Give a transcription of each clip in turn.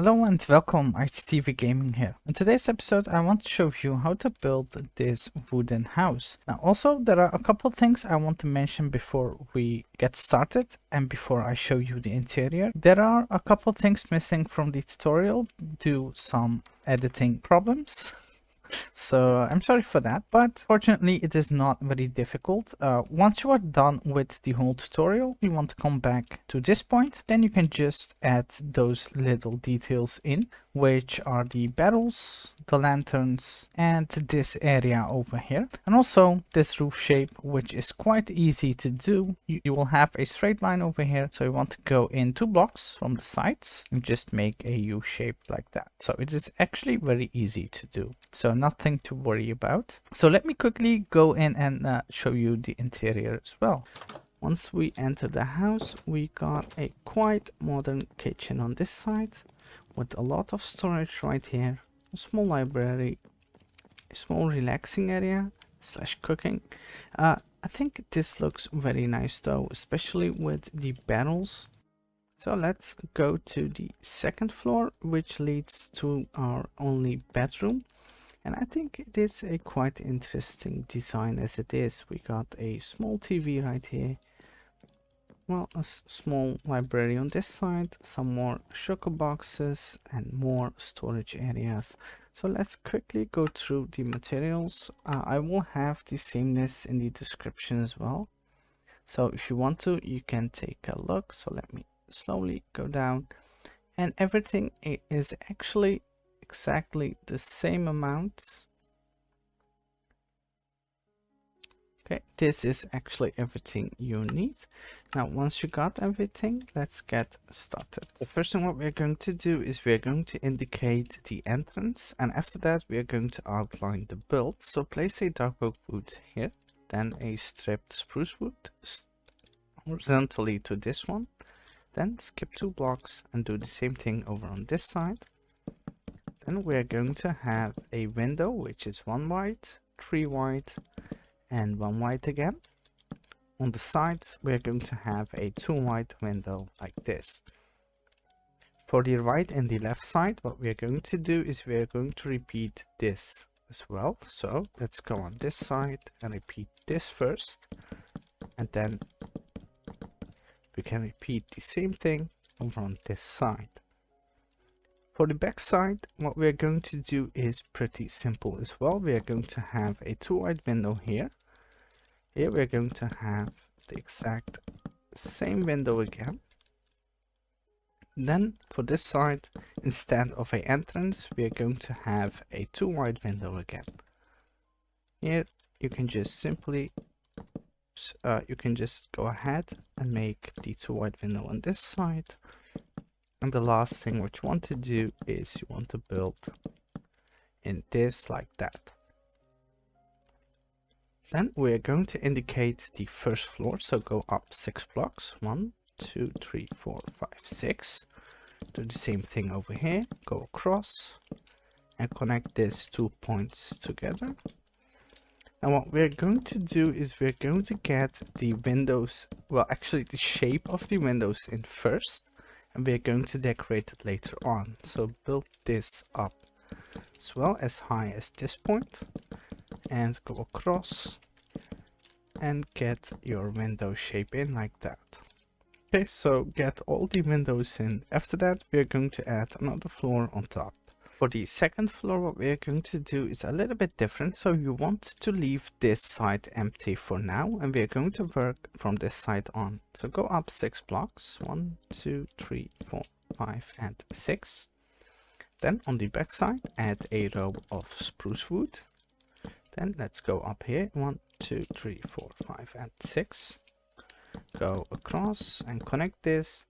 Hello and welcome, IT-TVGaming here. In today's episode I want to show you how to build this wooden house. Now also there are a couple things I want to mention before we get started and before I show you the interior. There are a couple things missing from the tutorial due to some editing problems. So I'm sorry for that, but fortunately it is not very difficult. Once you are done with the whole tutorial, you want to come back to this point, then you can just add those little details in, which are the barrels, the lanterns, and this area over here, and also this roof shape, which is quite easy to do. You will have a straight line over here, so you want to go in 2 blocks from the sides and just make a U shape like that. So it is actually very easy to do, so nothing to worry about. So let me quickly go in and show you the interior as well. Once we enter the house, we got a quite modern kitchen on this side with a lot of storage right here, a small library, a small relaxing area slash cooking. I think this looks very nice though, especially with the barrels. So let's go to the second floor, which leads to our only bedroom. And I think it is a quite interesting design as it is. We got a small TV right here. Well, a small library on this side, some more sugar boxes and more storage areas. So let's quickly go through the materials. I will have the sameness in the description as well. So if you want to, you can take a look. So let me slowly go down, and everything is actually exactly the same amount. Okay, this is actually everything you need. Now once you got everything, let's get started. The first thing what we're going to do is we're going to indicate the entrance, and after that we are going to outline the build. So place a dark oak wood here, then a stripped spruce wood horizontally to this one, then skip 2 blocks and do the same thing over on this side. Then we're going to have a window which is 1 white, 3 white, and 1 white again. On the sides we're going to have a 2 white window like this. For the right and the left side, what we're going to do is we're going to repeat this as well. So let's go on this side and repeat this first, and then we can repeat the same thing over on this side. For the back side, what we're going to do is pretty simple as well. We are going to have a 2 white window here. Here we're going to have the exact same window again. Then for this side, instead of an entrance, we are going to have a 2 white window again. Here you can just simply go ahead and make the 2 white window on this side. And the last thing what you want to do is you want to build in this like that. Then we are going to indicate the first floor, so go up 6 blocks, 1, 2, 3, 4, 5, 6. Do the same thing over here, go across and connect these 2 points together. And what we're going to do is we're going to get the windows, well actually the shape of the windows in first, and we're going to decorate it later on. So build this up as well as high as this point and go across and get your window shape in like that. Okay, so get all the windows in. After that we are going to add another floor on top. For the second floor, what we are going to do is a little bit different. So you want to leave this side empty for now, and we are going to work from this side on. So go up 6 blocks, 1, 2, 3, 4, 5, and 6. Then on the back side, add a row of spruce wood. Then let's go up here, 1, 2, 3, 4, 5, and 6. Go across and connect this.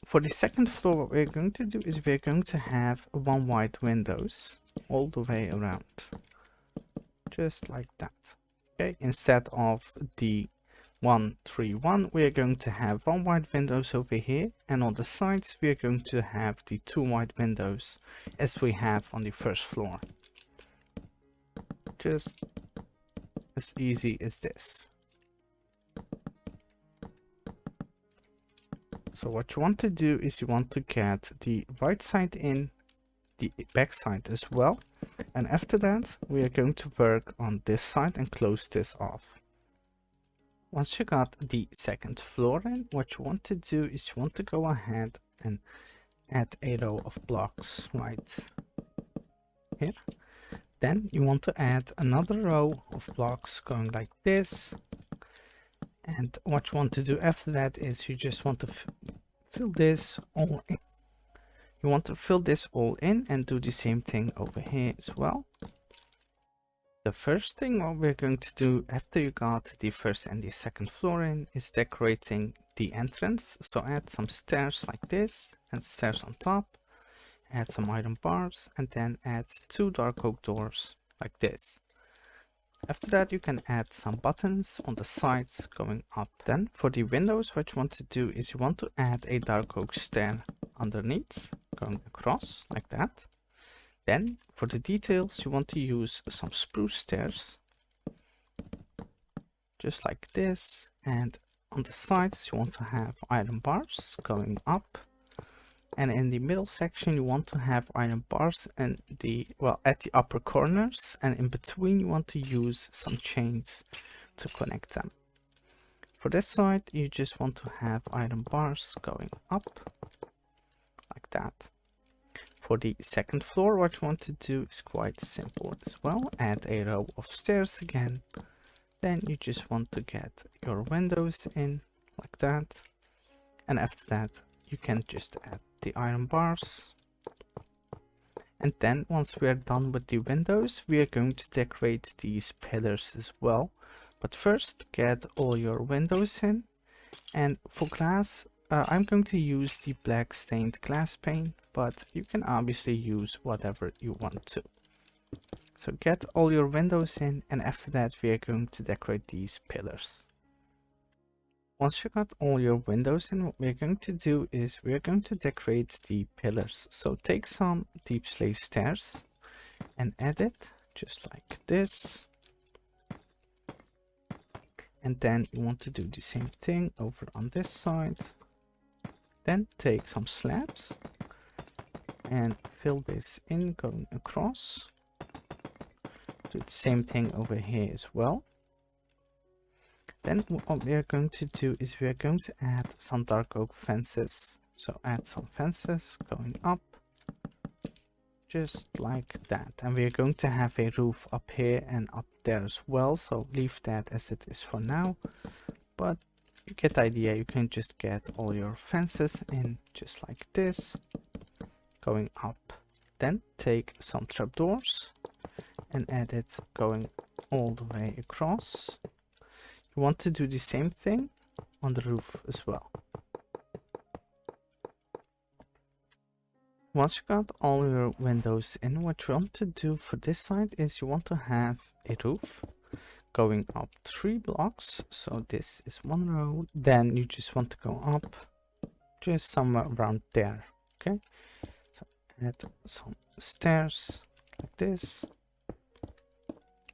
For the second floor, what we're going to do is we're going to have 1 white windows all the way around, just like that. Okay, instead of the 1, 3, 1, we are going to have 1 white windows over here, and on the sides we are going to have the 2 white windows as we have on the first floor. Just as easy as this. So what you want to do is you want to get the right side in, the back side as well. And after that, we are going to work on this side and close this off. Once you got the second floor in, what you want to do is you want to go ahead and add a row of blocks right here. Then you want to add another row of blocks going like this. And what you want to do after that is you just want to fill this all in. You want to fill this all in and do the same thing over here as well. The first thing what we're going to do after you got the first and the second floor in is decorating the entrance. So add some stairs like this and stairs on top. Add some iron bars and then add 2 dark oak doors like this. After that you can add some buttons on the sides going up. Then for the windows what you want to do is you want to add a dark oak stair underneath going across like that. Then for the details you want to use some spruce stairs just like this, and on the sides you want to have iron bars going up. And in the middle section you want to have iron bars and at the upper corners, and in between you want to use some chains to connect them. For this side you just want to have iron bars going up like that. For the second floor what you want to do is quite simple as well. Add a row of stairs again. Then you just want to get your windows in like that, and after that you can just add the iron bars. And then once we are done with the windows we are going to decorate these pillars as well. But first get all your windows in, and for glass I'm going to use the black stained glass pane, but you can obviously use whatever you want to. So get all your windows in, and after that we are going to decorate these pillars. Once you got all your windows in, what we're going to do is we're going to decorate the pillars. So take some deepslate stairs and add it just like this. And then you want to do the same thing over on this side. Then take some slabs and fill this in going across. Do the same thing over here as well. Then what we are going to do is we are going to add some dark oak fences. So add some fences going up just like that. And we are going to have a roof up here and up there as well, so leave that as it is for now. But you get the idea. You can just get all your fences in just like this going up. Then take some trapdoors and add it going all the way across. You want to do the same thing on the roof as well. Once you got all your windows in, what you want to do for this side is you want to have a roof going up 3 blocks. So this is one row. Then you just want to go up just somewhere around there. Okay, so add some stairs like this.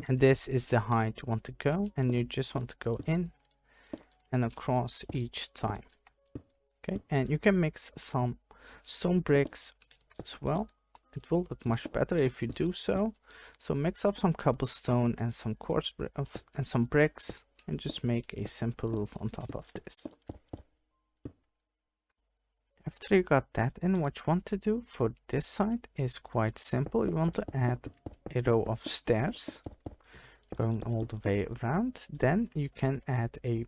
And this is the height you want to go, and you just want to go in and across each time. Okay, and you can mix some stone bricks as well. It will look much better if you do so. So mix up some cobblestone and some quartz and some bricks, and just make a simple roof on top of this. After you got that in, what you want to do for this side is quite simple. You want to add a row of stairs going all the way around. Then you can add a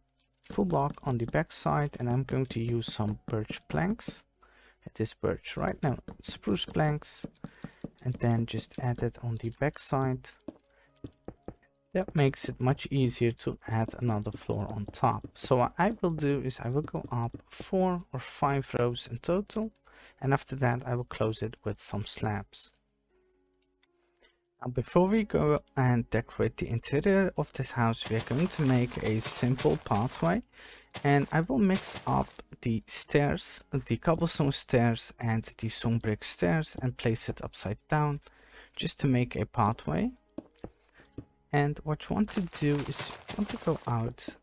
full block on the back side, and I'm going to use some birch planks. It is birch right now, spruce planks, and then just add it on the back side. That makes it much easier to add another floor on top. So what I will do is I will go up 4 or 5 rows in total, and after that I will close it with some slabs. Now before we go and decorate the interior of this house, we are going to make a simple pathway, and I will mix up the stairs, the cobblestone stairs and the stone brick stairs, and place it upside down just to make a pathway. And what you want to do is you want to go out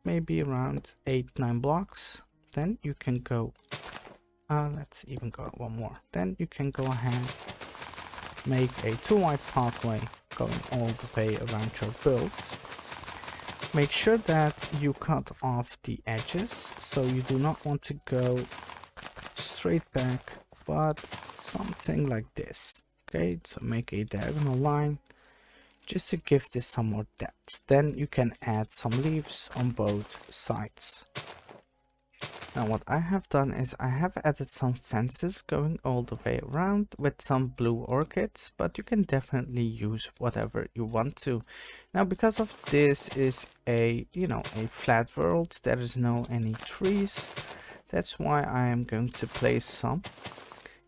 maybe around 8-9 blocks, then you can go, let's even go one more. Then you can go ahead, make a 2-wide pathway going all the way around your build. Make sure that you cut off the edges, so you do not want to go straight back, but something like this. Okay, so make a diagonal line just to give this some more depth. Then you can add some leaves on both sides. Now what I have done is I have added some fences going all the way around with some blue orchids, but you can definitely use whatever you want to. Now because of this is a, a flat world, there is no any trees. That's why I am going to place some.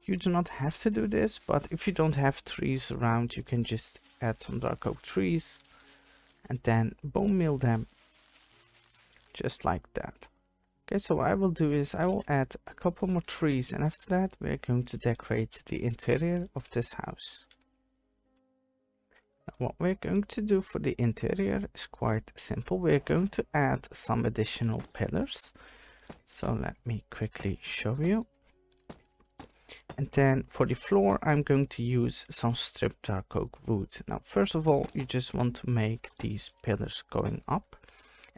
You do not have to do this, but if you don't have trees around, you can just add some dark oak trees and then bone meal them just like that. Okay, so what I will do is I will add a couple more trees, and after that we're going to decorate the interior of this house. Now, what we're going to do for the interior is quite simple. We're going to add some additional pillars. So let me quickly show you. And then for the floor, I'm going to use some stripped dark oak wood. Now, first of all, you just want to make these pillars going up.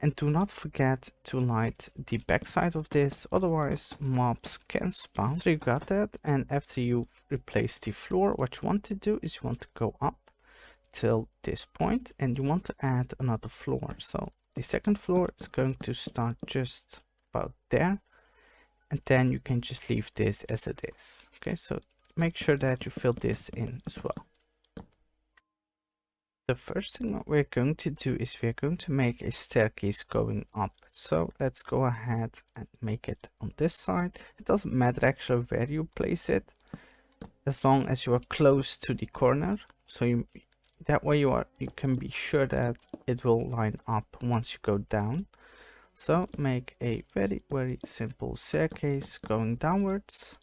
And do not forget to light the backside of this, otherwise mobs can spawn. After you got that, and after you replace the floor, what you want to do is you want to go up till this point, and you want to add another floor. So the second floor is going to start just about there, and then you can just leave this as it is. Okay, so make sure that you fill this in as well. The first thing that we're going to do is we're going to make a staircase going up. So let's go ahead and make it on this side. It doesn't matter actually where you place it, as long as you are close to the corner. So that way you can be sure that it will line up once you go down. So make a very, very simple staircase going downwards.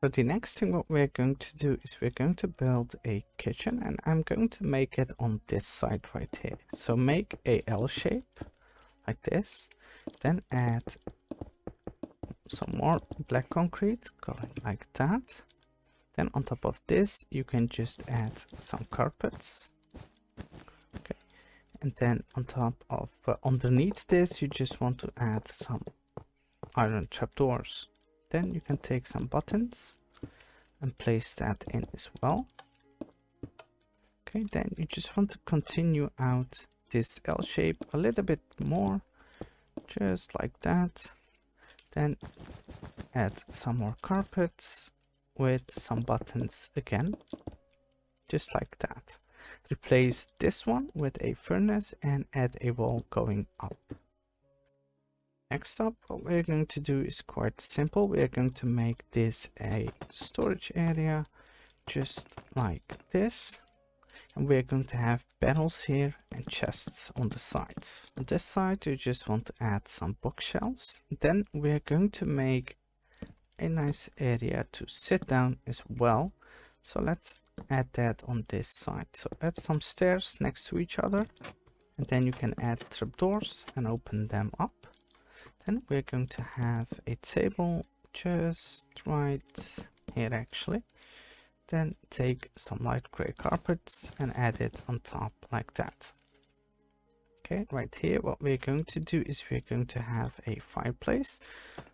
So the next thing what we're going to do is we're going to build a kitchen, and I'm going to make it on this side right here. So make a L shape like this, then add some more black concrete going like that. Then on top of this you can just add some carpets. Okay, and then on top of underneath this you just want to add some iron trapdoors. Then you can take some buttons and place that in as well. Okay, then you just want to continue out this L shape a little bit more, just like that. Then add some more carpets with some buttons again, just like that. Replace this one with a furnace and add a wall going up. Next up, what we're going to do is quite simple. We're going to make this a storage area, just like this. And we're going to have barrels here and chests on the sides. On this side, you just want to add some bookshelves. Then we're going to make a nice area to sit down as well. So let's add that on this side. So add some stairs next to each other. And then you can add trapdoors and open them up. Then we're going to have a table just right here actually. Then take some light gray carpets and add it on top like that. Okay, right here what we're going to do is we're going to have a fireplace.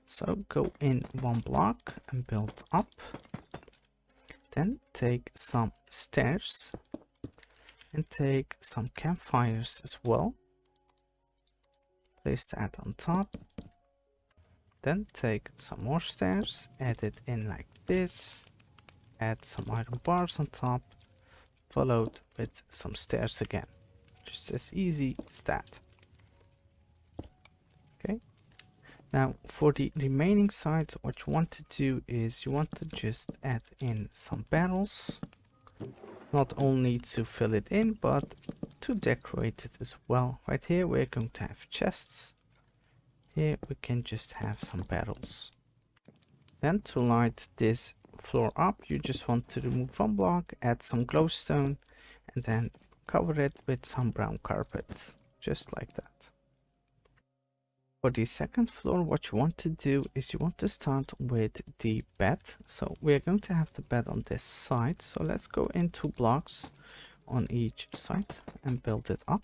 So go in one block and build up. Then take some stairs and take some campfires as well. Place that on top. Then take some more stairs, add it in like this. Add some iron bars on top, followed with some stairs again. Just as easy as that. Okay. Now for the remaining sides, what you want to do is you want to just add in some barrels. Not only to fill it in, but to decorate it as well. Right here we're going to have chests. Here we can just have some barrels. Then to light this floor up, you just want to remove one block, add some glowstone, and then cover it with some brown carpet, just like that. For the second floor, what you want to do is you want to start with the bed. So we're going to have the bed on this side. So let's go into blocks on each side and build it up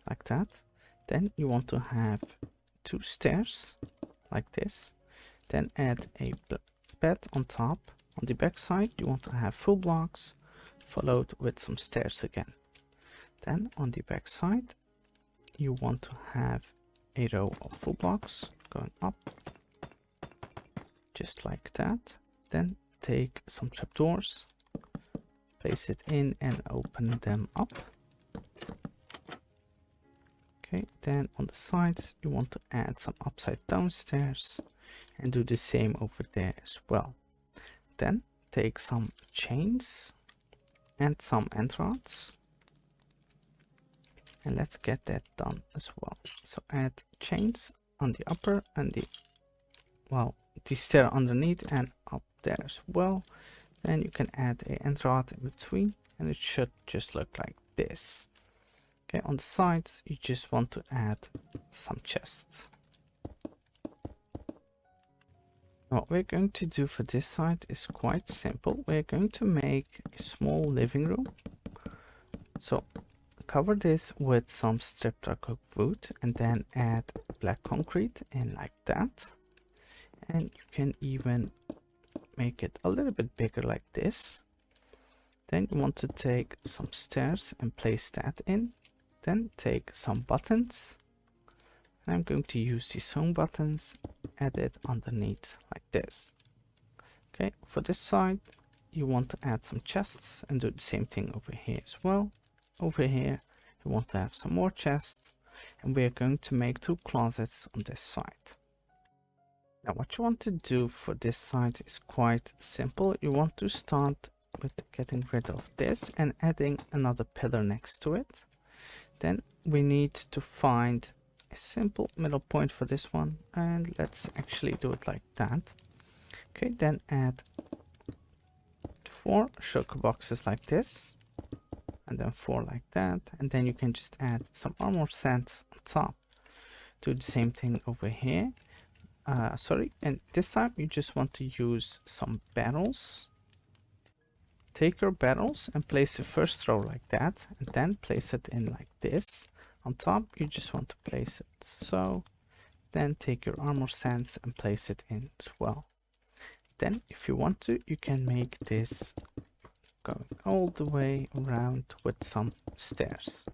like that. Then you want to have 2 stairs like this. Then add a bed on top. On the back side, you want to have full blocks followed with some stairs again. Then on the back side, you want to have a row of full blocks going up just like that. Then take some trapdoors, place it in and open them up. Okay, then on the sides you want to add some upside down stairs and do the same over there as well. Then take some chains and some end rods, and let's get that done as well. So add chains on the upper and the stair underneath and up there as well. Then you can add a end rod in between and it should just look like this. Okay, on the sides you just want to add some chests. What we're going to do for this side is quite simple. We're going to make a small living room. So cover this with some stripped dark oak wood and then add black concrete in like that. And you can even make it a little bit bigger like this. Then you want to take some stairs and place that in. Then take some buttons. And I'm going to use the sewn buttons, add it underneath like this. Okay, for this side, you want to add some chests and do the same thing over here as well. Over here, you want to have some more chests, and we are going to make 2 closets on this side. Now, what you want to do for this side is quite simple. You want to start with getting rid of this and adding another pillar next to it. Then we need to find a simple middle point for this one, and let's actually do it like that. Okay, then add 4 sugar boxes like this, and then 4 like that, and then you can just add some armor sands on top. Do the same thing over here. And this time you just want to use some barrels. Take your barrels and place the first row like that, and then place it in like this. On top you just want to place it so. Then take your armor sands and place it in as well. Then if you want to, you can make this going all the way around with some stairs.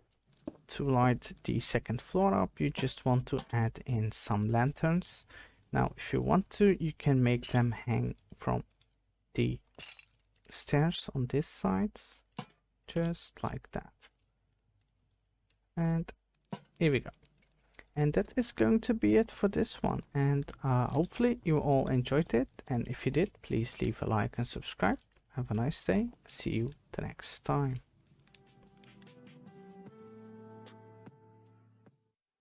To light the second floor up, you just want to add in some lanterns. Now if you want to, you can make them hang from the stairs on this side, just like that. And here we go. And that is going to be it for this one, and hopefully you all enjoyed it, and if you did, please leave a like and subscribe. Have a nice day. See you the next time.